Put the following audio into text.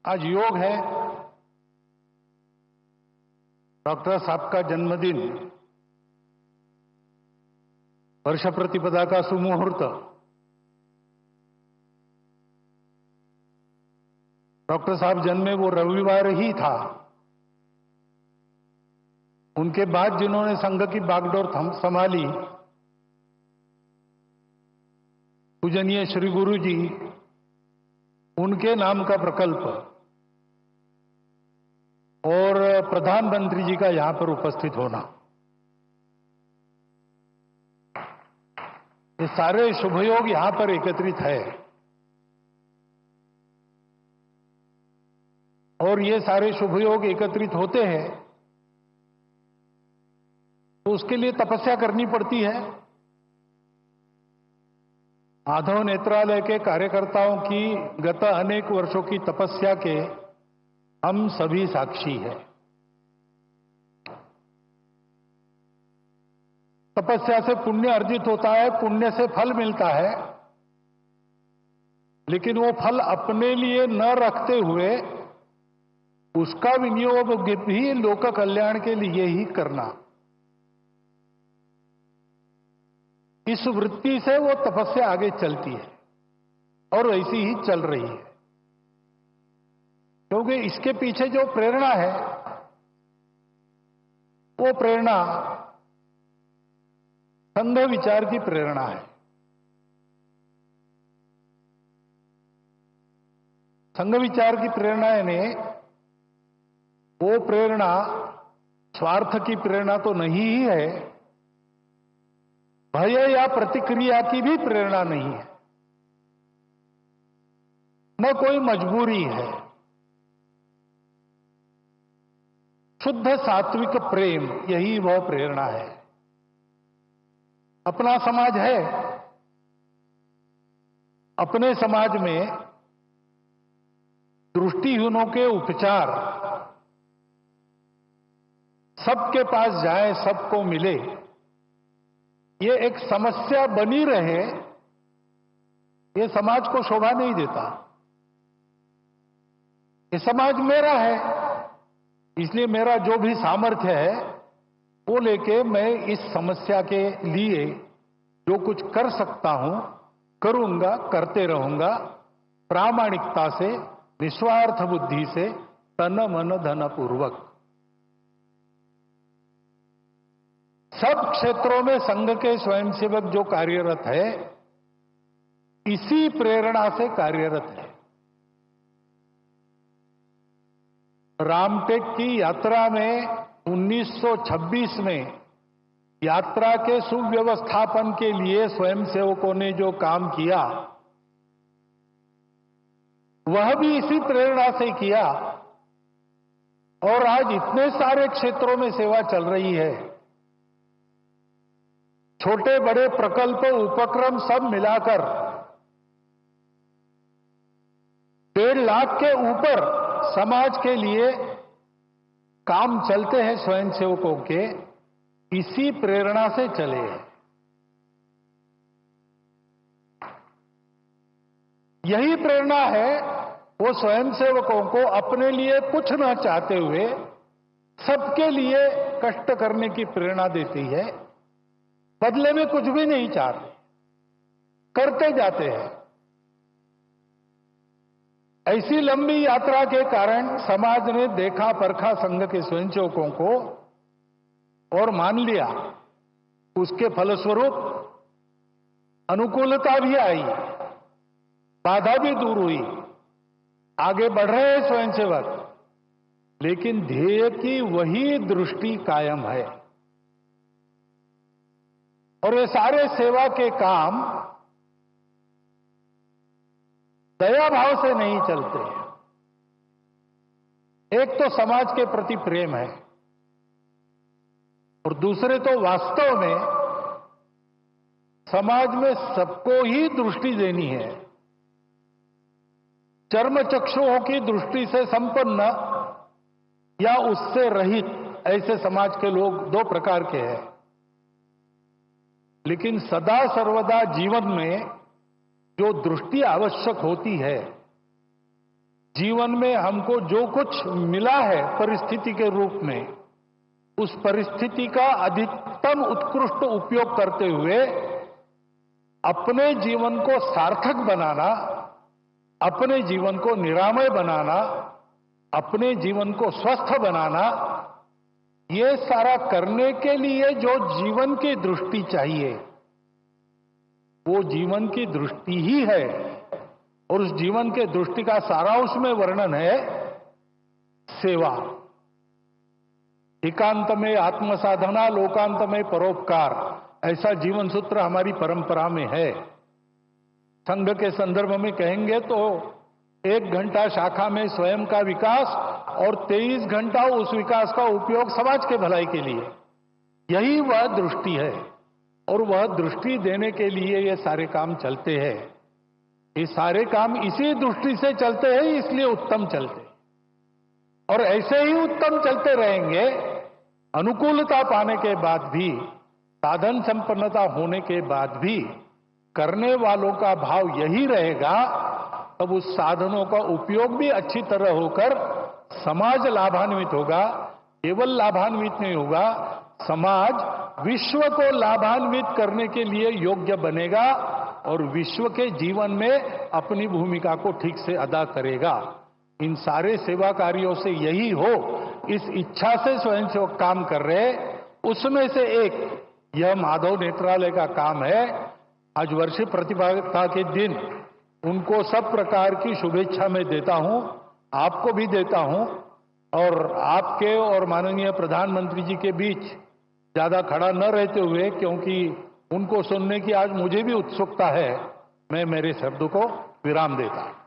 आज योग है, डॉक्टर साहब का जन्मदिन, वर्ष प्रतिपदा का सुमुहूर्त। डॉक्टर साहब जन्मे वो रविवार ही था। उनके बाद जिन्होंने संघ की बागडोर संभाली, पूजनीय श्री गुरु जी, उनके नाम का प्रकल्प और प्रधानमंत्री जी का यहां पर उपस्थित होना, ये सारे शुभयोग यहां पर एकत्रित है। और ये सारे शुभयोग एकत्रित होते हैं तो उसके लिए तपस्या करनी पड़ती है। माधव नेत्रालय के कार्यकर्ताओं की गत अनेक वर्षों की तपस्या के हम सभी साक्षी हैं। तपस्या से पुण्य अर्जित होता है, पुण्य से फल मिलता है, लेकिन वो फल अपने लिए न रखते हुए उसका विनियोग भी लोक कल्याण के लिए ही करना, इस वृत्ति से वो तपस्या आगे चलती है और वैसी ही चल रही है। क्योंकि इसके पीछे जो प्रेरणा है वो प्रेरणा संघ विचार की प्रेरणा है। संघ विचार की प्रेरणा यानी वो प्रेरणा स्वार्थ की प्रेरणा तो नहीं ही है, भय या प्रतिक्रिया की भी प्रेरणा नहीं है, न कोई मजबूरी है। शुद्ध सात्विक प्रेम, यही वह प्रेरणा है। अपना समाज है, अपने समाज में दृष्टिहीनों के उपचार सबके पास जाए, सबको मिले, ये एक समस्या बनी रहे, ये समाज को शोभा नहीं देता। ये समाज मेरा है, इसलिए मेरा जो भी सामर्थ्य है वो लेके मैं इस समस्या के लिए जो कुछ कर सकता हूं करूंगा, करते रहूंगा, प्रामाणिकता से, निस्वार्थ बुद्धि से, तन मन धन पूर्वक। सब क्षेत्रों में संघ के स्वयंसेवक जो कार्यरत है, इसी प्रेरणा से कार्यरत है। रामटेक की यात्रा में 1926 में यात्रा के सुव्यवस्थापन के लिए स्वयंसेवकों ने जो काम किया, वह भी इसी प्रेरणा से किया। और आज इतने सारे क्षेत्रों में सेवा चल रही है, छोटे बड़े प्रकल्प उपक्रम सब मिलाकर 1.5 लाख के ऊपर समाज के लिए काम चलते हैं स्वयंसेवकों के, इसी प्रेरणा से चले हैं। यही प्रेरणा है वो स्वयंसेवकों को अपने लिए कुछ न चाहते हुए सबके लिए कष्ट करने की प्रेरणा देती है। बदले में कुछ भी नहीं चाहते, करते जाते हैं। ऐसी लंबी यात्रा के कारण समाज ने देखा परखा संघ के स्वयंसेवकों को और मान लिया। उसके फलस्वरूप अनुकूलता भी आई, बाधा भी दूर हुई, आगे बढ़ रहे हैं स्वयंसेवक, लेकिन ध्येय की वही दृष्टि कायम है। और ये सारे सेवा के काम दया भाव से नहीं चलते। एक तो समाज के प्रति प्रेम है और दूसरे तो वास्तव में समाज में सबको ही दृष्टि देनी है। चर्म चक्षुओं की दृष्टि से संपन्न या उससे रहित ऐसे समाज के लोग 2 प्रकार के हैं। लेकिन सदा सर्वदा जीवन में जो दृष्टि आवश्यक होती है जीवन में हमको जो कुछ मिला है परिस्थिति के रूप में, उस परिस्थिति का अधिकतम उत्कृष्ट उपयोग करते हुए अपने जीवन को सार्थक बनाना, अपने जीवन को निरामय बनाना, अपने जीवन को स्वस्थ बनाना, ये सारा करने के लिए जो जीवन की दृष्टि चाहिए, वो जीवन की दृष्टि ही है। और उस जीवन के दृष्टि का सारांश में वर्णन है सेवा। एकांत में आत्मसाधना, लोकांत में परोपकार, ऐसा जीवन सूत्र हमारी परंपरा में है। संघ के संदर्भ में कहेंगे तो 1 घंटा शाखा में स्वयं का विकास और 23 घंटा उस विकास का उपयोग समाज के भलाई के लिए, यही वह दृष्टि है। और वह दृष्टि देने के लिए ये सारे काम चलते हैं। ये सारे काम इसी दृष्टि से चलते हैं, इसलिए उत्तम चलते हैं। और ऐसे ही उत्तम चलते रहेंगे। अनुकूलता पाने के बाद भी, साधन संपन्नता होने के बाद भी करने वालों का भाव यही रहेगा, तब उस साधनों का उपयोग भी अच्छी तरह होकर समाज लाभान्वित होगा। केवल लाभान्वित नहीं होगा, समाज विश्व को लाभान्वित करने के लिए योग्य बनेगा और विश्व के जीवन में अपनी भूमिका को ठीक से अदा करेगा। इन सारे सेवा कार्यों से यही हो, इस इच्छा से स्वयंसेवक काम कर रहे। उसमें से एक यह माधव नेत्रालय का काम है। आज वर्षीय प्रतिभागिता के दिन उनको सब प्रकार की शुभेच्छा मैं देता हूं, आपको भी देता हूं। और आपके और माननीय प्रधानमंत्री जी के बीच ज्यादा खड़ा न रहते हुए, क्योंकि उनको सुनने की आज मुझे भी उत्सुकता है, मैं मेरे शब्द को विराम देता हूं।